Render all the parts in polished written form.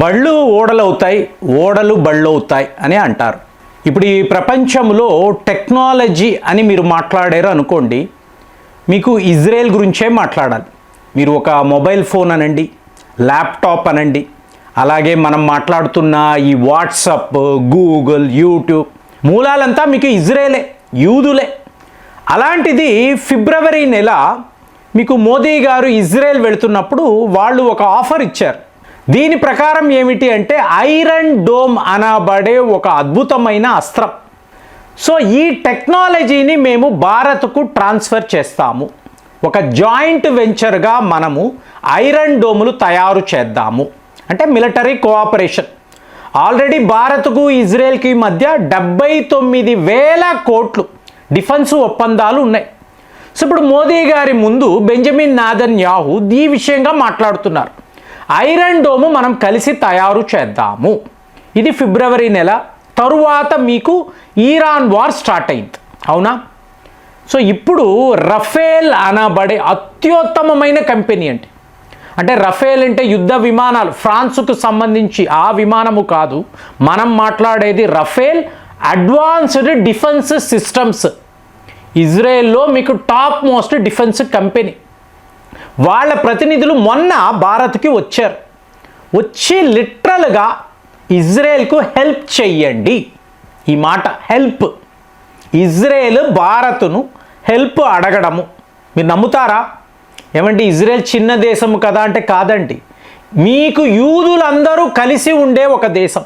బళ్ళు ఓడలవుతాయి, ఓడలు బళ్ళు అవుతాయి అని అంటారు. ఇప్పుడు ఈ ప్రపంచంలో టెక్నాలజీ అని మీరు మాట్లాడారు అనుకోండి, మీకు ఇజ్రాయెల్ గురించే మాట్లాడాలి. మీరు ఒక మొబైల్ ఫోన్ అనండి, ల్యాప్టాప్ అనండి, అలాగే మనం మాట్లాడుతున్న ఈ వాట్సాప్, గూగుల్, యూట్యూబ్ మూలాలంతా మీకు ఇజ్రాయెలే, యూదులే. అలాంటిది ఫిబ్రవరి నెల మీకు మోదీ గారు ఇజ్రాయెల్ వెళుతున్నప్పుడు వాళ్ళు ఒక ఆఫర్ ఇచ్చారు. దీని ప్రకారం ఏమిటి అంటే ఐరన్ డోమ్ అనబడే ఒక అద్భుతమైన అస్త్రం. సో ఈ టెక్నాలజీని మేము భారత్కు ట్రాన్స్ఫర్ చేస్తాము. ఒక జాయింట్ వెంచర్గా మనము ఐరన్ డోములు తయారు చేద్దాము అంటే మిలిటరీ కోఆపరేషన్. ఆల్రెడీ భారత్కు ఇజ్రాయెల్కి మధ్య 79,000 కోట్లు డిఫెన్స్ ఒప్పందాలు ఉన్నాయి. సో ఇప్పుడు మోదీ గారి ముందు బెంజమిన్ నెతన్యాహు ఈ విషయంగా మాట్లాడుతున్నారు. ఐరన్ డోము మనం కలిసి తయారు చేద్దాము. ఇది ఫిబ్రవరి నెల. తరువాత మీకు ఇరాన్ వార్ స్టార్ట్ అయింది, అవునా? సో ఇప్పుడు రఫేల్ అనబడే అత్యుత్తమమైన కంపెనీ అంటే రఫేల్ అంటే యుద్ధ విమానాలు, ఫ్రాన్స్కు సంబంధించి ఆ విమానము కాదు, మనం మాట్లాడేది రఫేల్ అడ్వాన్స్డ్ డిఫెన్స్ సిస్టమ్స్. ఇజ్రాయెల్లో మీకు టాప్ మోస్ట్ డిఫెన్స్ కంపెనీ. వాళ్ళ ప్రతినిధులు మొన్న భారత్కి వచ్చారు. వచ్చి లిటరల్గా ఇజ్రాయెల్కు హెల్ప్ చెయ్యండి, ఈ మాట హెల్ప్, ఇజ్రాయెల్ భారత్ను హెల్ప్ అడగడము మీరు నమ్ముతారా? ఏమంటే ఇజ్రాయెల్ చిన్న దేశము కదా అంటే కాదండి. మీకు యూదులందరూ కలిసి ఉండే ఒక దేశం.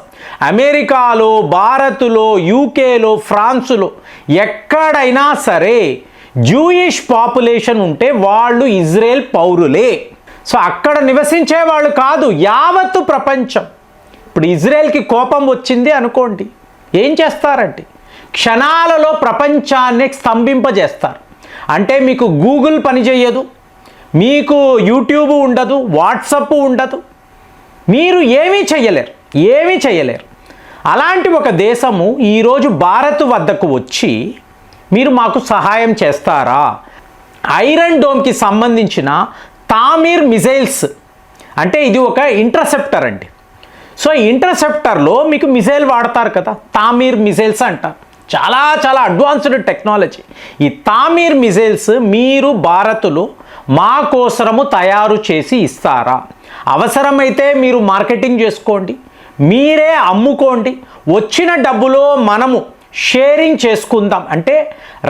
అమెరికాలో, భారత్లో, యూకేలో, ఫ్రాన్స్లో ఎక్కడైనా సరే జూయిష్ పాపులేషన్ ఉంటే వాళ్ళు ఇజ్రాయెల్ పౌరులే. సో అక్కడ నివసించే వాళ్ళు కాదు, యావత్తు ప్రపంచం. ఇప్పుడు ఇజ్రాయెల్కి కోపం వచ్చింది అనుకోండి, ఏం చేస్తారంటే క్షణాలలో ప్రపంచాన్ని స్తంభింపజేస్తారు. అంటే మీకు గూగుల్ పనిచేయదు, మీకు యూట్యూబ్ ఉండదు, వాట్సప్ ఉండదు, మీరు ఏమీ చేయలేరు. అలాంటి ఒక దేశము ఈరోజు భారత్ వద్దకు వచ్చి మీరు మాకు సహాయం చేస్తారా? ఐరన్ డోమ్కి సంబంధించిన తామీర్ మిజైల్స్ అంటే ఇది ఒక ఇంటర్సెప్టర్ అండి. సో ఇంటర్సెప్టర్లో మీకు మిజైల్ వాడతారు కదా, తామీర్ మిజైల్స్ అంటారు. చాలా చాలా అడ్వాన్స్డ్ టెక్నాలజీ. ఈ తామీర్ మిజైల్స్ మీరు భారత్లో మా కోసము తయారు చేసి ఇస్తారా? అవసరమైతే మీరు మార్కెటింగ్ చేసుకోండి, మీరే అమ్ముకోండి, వచ్చిన డబ్బులో మనము షేరింగ్ చేసుకుందాం. అంటే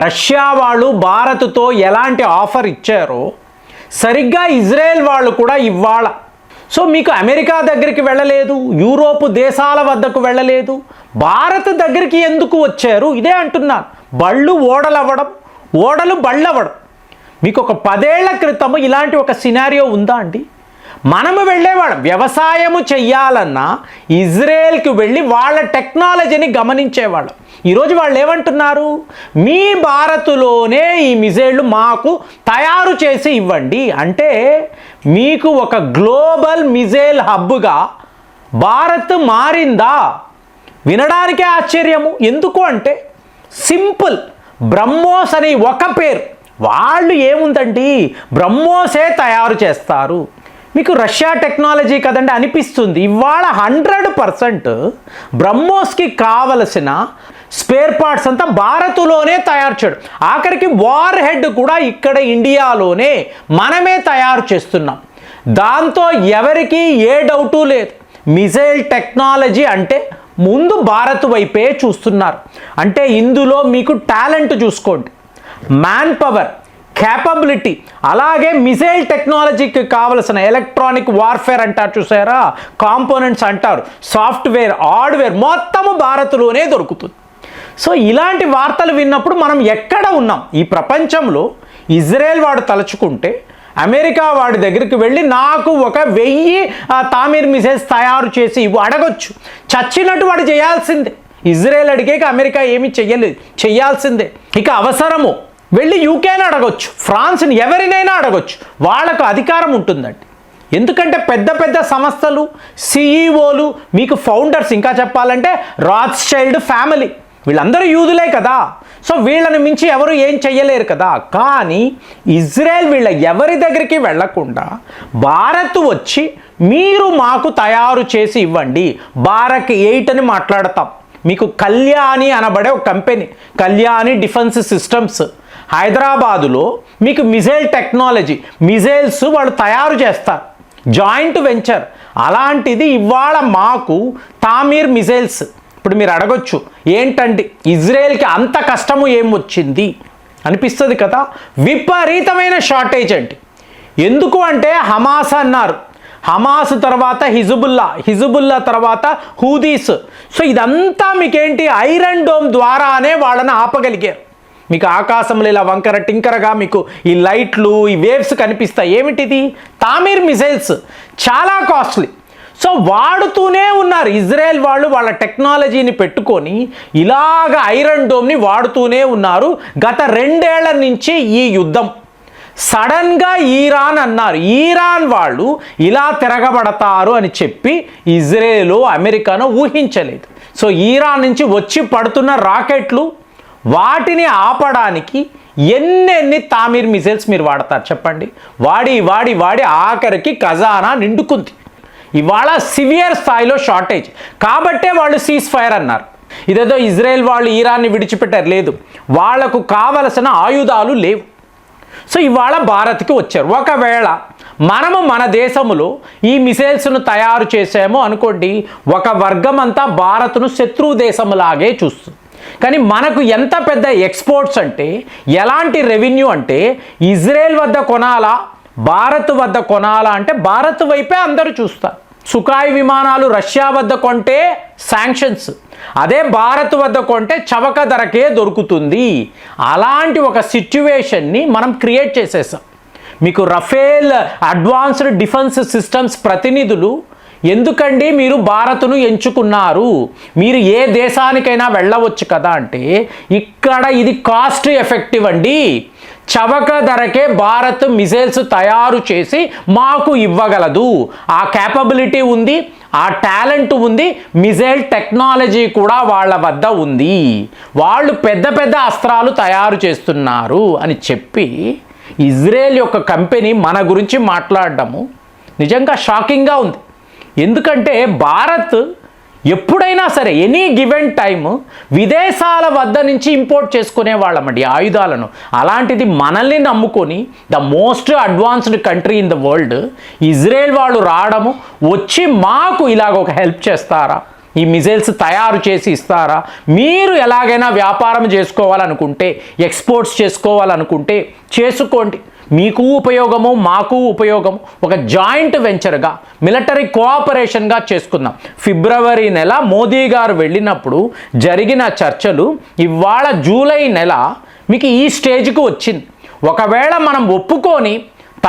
రష్యా వాళ్ళు భారత్తో ఎలాంటి ఆఫర్ ఇచ్చారో సరిగ్గా ఇజ్రాయెల్ వాళ్ళు కూడా ఇవ్వాల. సో మీకు అమెరికా దగ్గరికి వెళ్ళలేదు, యూరోప్ దేశాల వద్దకు వెళ్ళలేదు, భారత్ దగ్గరికి ఎందుకు వచ్చారు? ఇదే అంటున్నాను, బళ్ళు ఓడలవ్వడం, ఓడలు బళ్ళవ్వడం. మీకు ఒక 10 ఏళ్ల క్రితము ఇలాంటి ఒక సినారియో ఉందా అండి? మనము వెళ్ళేవాళ్ళం, వ్యవసాయము చెయ్యాలన్నా ఇజ్రాయెల్కి వెళ్ళి వాళ్ళ టెక్నాలజీని గమనించేవాళ్ళం. ఈరోజు వాళ్ళు ఏమంటున్నారు? మీ భారత్లోనే ఈ మిజైళ్ళు మాకు తయారు చేసి ఇవ్వండి. అంటే మీకు ఒక గ్లోబల్ మిజైల్ హబ్గా భారత్ మారిందా? వినడానికే ఆశ్చర్యము. ఎందుకు అంటే సింపుల్, బ్రహ్మోస్ అని ఒక పేరు. వాళ్ళు ఏముందండి, బ్రహ్మోసే తయారు చేస్తారు. మీకు రష్యా టెక్నాలజీ కదండి అనిపిస్తుంది. ఇవాళ 100% బ్రహ్మోస్కి కావలసిన స్పేర్ పార్ట్స్ అంతా భారత్లోనే తయారు చేయడం. ఆఖరికి వార్ హెడ్ కూడా ఇక్కడ ఇండియాలోనే మనమే తయారు చేస్తున్నాం. దాంతో ఎవరికి ఏ డౌటు లేదు. మిజైల్ టెక్నాలజీ అంటే ముందు భారత్ వైపే చూస్తున్నారు. అంటే ఇందులో మీకు టాలెంట్ చూసుకోండి, మ్యాన్ పవర్, క్యాపబిలిటీ, అలాగే మిజైల్ టెక్నాలజీకి కావలసిన ఎలక్ట్రానిక్ వార్ఫేర్ అంటారు చూసారా, కాంపోనెంట్స్ అంటారు, సాఫ్ట్వేర్, హార్డ్వేర్ మొత్తము భారత్లోనే దొరుకుతుంది. సో ఇలాంటి వార్తలు విన్నప్పుడు మనం ఎక్కడ ఉన్నాం? ఈ ప్రపంచంలో ఇజ్రాయెల్ వాడు తలుచుకుంటే అమెరికా వాడి దగ్గరికి వెళ్ళి నాకు ఒక 1000 తామీర్ మిజైల్స్ తయారు చేసి ఇవి అడగొచ్చు. చచ్చినట్టు వాడు చేయాల్సిందే. ఇజ్రాయెల్ అడిగేక అమెరికా ఏమీ చెయ్యలేదు, చెయ్యాల్సిందే. ఇక అవసరము వెళ్ళి యూకేని అడగొచ్చు, ఫ్రాన్స్ని, ఎవరినైనా అడగొచ్చు. వాళ్ళకు అధికారం ఉంటుందండి. ఎందుకంటే పెద్ద పెద్ద సంస్థలు, సిఈఓలు, మీకు ఫౌండర్స్, ఇంకా చెప్పాలంటే రాత్స్చైల్డ్ ఫ్యామిలీ, వీళ్ళందరూ యూదులే కదా. సో వీళ్ళని మించి ఎవరు ఏం చెయ్యలేరు కదా. కానీ ఇజ్రాయెల్ వీళ్ళ ఎవరి దగ్గరికి వెళ్లకుండా భారత్ వచ్చి మీరు మాకు తయారు చేసి ఇవ్వండి, బారక్ 8 అని మాట్లాడతాం. మీకు కళ్యాణి అనబడే ఒక కంపెనీ, కళ్యాణి డిఫెన్స్ సిస్టమ్స్, హైదరాబాదులో మీకు మిజైల్ టెక్నాలజీ, మిజైల్స్ వాళ్ళు తయారు చేస్తారు, జాయింట్ వెంచర్. అలాంటిది ఇవాళ మాకు తామీర్ మిజైల్స్. ఇప్పుడు మీరు అడగొచ్చు, ఏంటండి ఇజ్రాయెల్కి అంత కష్టము ఏం వచ్చింది అనిపిస్తుంది కదా. విపరీతమైన షార్టేజ్ అండి. ఎందుకు అంటే హమాస్ అన్నారు, హమాస్ తర్వాత హిజుబుల్లా తర్వాత హూదీస్. సో ఇదంతా మీకేంటి ఐరన్ డోమ్ ద్వారానే వాళ్ళని ఆపగలిగారు. మీకు ఆకాశంలో ఇలా వంకర టింకరగా మీకు ఈ లైట్లు, ఈ వేవ్స్ కనిపిస్తాయి. ఏమిటిది? తామీర్ మిజైల్స్, చాలా కాస్ట్లీ. సో వాడుతూనే ఉన్నారు ఇజ్రాయెల్ వాళ్ళు, వాళ్ళ టెక్నాలజీని పెట్టుకొని ఇలాగ ఐరన్ డోమ్ని వాడుతూనే ఉన్నారు గత 2 ఏళ్ల నుంచి. ఈ యుద్ధం సడన్గా ఈరాన్ అన్నారు, ఈరాన్ వాళ్ళు ఇలా తిరగబడతారు అని చెప్పి ఇజ్రాయెల్, అమెరికాను ఊహించలేదు. సో ఈరాన్ నుంచి వచ్చి పడుతున్న రాకెట్లు, వాటిని ఆపడానికి ఎన్నెన్ని తామీర్ మిజైల్స్ మీరు వాడతారు చెప్పండి. వాడి వాడి వాడి ఆఖరికి ఖజానా నిండుకుంది. ఇవాళ సివియర్ స్థాయిలో షార్టేజ్ కాబట్టే వాళ్ళు సీజ్ ఫైర్ అన్నారు. ఇదేదో ఇజ్రాయెల్ వాళ్ళు ఈరాన్ని విడిచిపెట్టారు, లేదు, వాళ్లకు కావలసిన ఆయుధాలు లేవు. సో ఇవాళ భారత్కి వచ్చారు. ఒకవేళ మనము మన దేశంలో ఈ మిసైల్స్ను తయారు చేసాము అనుకోండి, ఒక వర్గం అంతా భారత్ను శత్రువు దేశంలాగే చూస్తుంది. కానీ మనకు ఎంత పెద్ద ఎక్స్పోర్ట్స్ అంటే, ఎలాంటి రెవెన్యూ అంటే, ఇజ్రాయెల్ వద్ద కొనాలా భారత్ వద్ద కొనాలా అంటే భారత్ వైపే అందరూ చూస్తారు. సుఖాయ్ విమానాలు రష్యా వద్ద కొంటే శాంక్షన్స్, అదే భారత్ వద్ద కొంటే చవక ధరకే దొరుకుతుంది. అలాంటి ఒక సిచ్యువేషన్ని మనం క్రియేట్ చేసేసాం. మీకు రఫేల్ అడ్వాన్స్డ్ డిఫెన్స్ సిస్టమ్స్ ప్రతినిధులు, ఎందుకండి మీరు భారత్ను ఎంచుకున్నారు, మీరు ఏ దేశానికైనా వెళ్ళవచ్చు కదా అంటే, ఇక్కడ ఇది కాస్ట్ ఎఫెక్టివ్ అండి, చవక ధరకే భారత్ మిసైల్స్ తయారు చేసి మాకు ఇవ్వగలదు, ఆ క్యాపబిలిటీ ఉంది, ఆ టాలెంట్ ఉంది, మిసైల్ టెక్నాలజీ కూడా వాళ్ళ వద్ద ఉంది, వాళ్ళు పెద్ద పెద్ద అస్త్రాలు తయారు చేస్తున్నారు అని చెప్పి ఇజ్రాయెల్ యొక్క కంపెనీ మన గురించి మాట్లాడడము నిజంగా షాకింగ్గా ఉంది. ఎందుకంటే భారత్ ఎప్పుడైనా సరే ఎనీ గివెన్ టైమ్ విదేశాల వద్ద నుంచి ఇంపోర్ట్ చేసుకునే వాళ్ళమండి ఆయుధాలను. అలాంటిది మనల్ని నమ్ముకొని the most advanced country in the world Israel వాళ్ళు రావడము, వచ్చి మాకు ఇలాగ ఒక హెల్ప్ చేస్తారా, ఈ మిజైల్స్ తయారు చేసి ఇస్తారా, మీరు ఎలాగైనా వ్యాపారం చేసుకోవాలనుకుంటే, ఎక్స్పోర్ట్స్ చేసుకోవాలనుకుంటే చేసుకోండి, మీకు ఉపయోగము మాకు ఉపయోగము, ఒక జాయింట్ వెంచర్గా మిలిటరీ కోఆపరేషన్గా చేసుకుందాం. ఫిబ్రవరి నెల మోదీ గారు వెళ్ళినప్పుడు జరిగిన చర్చలు ఇవాళ జూలై నెల మీకు ఈ స్టేజ్కి వచ్చింది. ఒకవేళ మనం ఒప్పుకొని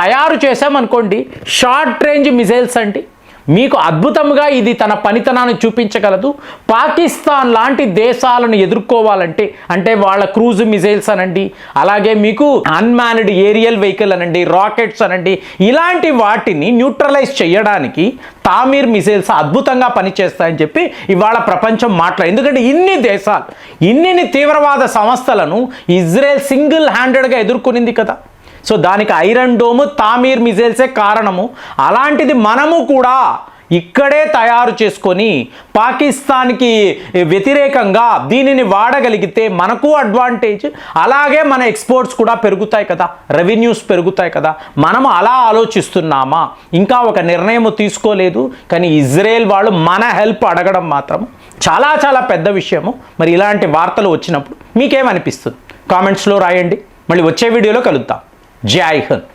తయారు చేసామనుకోండి, షార్ట్ రేంజ్ మిజైల్స్ అండి, మీకు అద్భుతంగా ఇది తన పనితనాన్ని చూపించగలదు. పాకిస్తాన్ లాంటి దేశాలను ఎదుర్కోవాలంటే, అంటే వాళ్ళ క్రూజ్ మిజైల్స్ అనండి, అలాగే మీకు అన్మాన్డ్ ఏరియల్ వెహికల్ అనండి, రాకెట్స్ అనండి, ఇలాంటి వాటిని న్యూట్రలైజ్ చేయడానికి తామీర్ మిజైల్స్ అద్భుతంగా పనిచేస్తాయని చెప్పి ఇవాళ ప్రపంచం ఎందుకంటే ఇన్ని దేశాలు, ఇన్ని తీవ్రవాద సంస్థలను ఇజ్రాయెల్ సింగిల్ హ్యాండెడ్గా ఎదుర్కొనింది కదా. సో దానికి ఐరన్ డోమ్, తామీర్ మిజైల్సే కారణము. అలాంటిది మనము కూడా ఇక్కడే తయారు చేసుకొని పాకిస్తాన్కి వ్యతిరేకంగా దీనిని వాడగలిగితే మనకు అడ్వాంటేజ్, అలాగే మన ఎక్స్పోర్ట్స్ కూడా పెరుగుతాయి కదా, రెవెన్యూస్ పెరుగుతాయి కదా. మనము అలా ఆలోచిస్తున్నామా? ఇంకా ఒక నిర్ణయం తీసుకోలేదు, కానీ ఇజ్రాయెల్ వాళ్ళు మన హెల్ప్ అడగడం మాత్రం చాలా చాలా పెద్ద విషయము. మరి ఇలాంటి వార్తలు వచ్చినప్పుడు మీకేమనిపిస్తుంది? కామెంట్స్లో రాయండి. మళ్ళీ వచ్చే వీడియోలో కలుద్దాం. జై హింద్.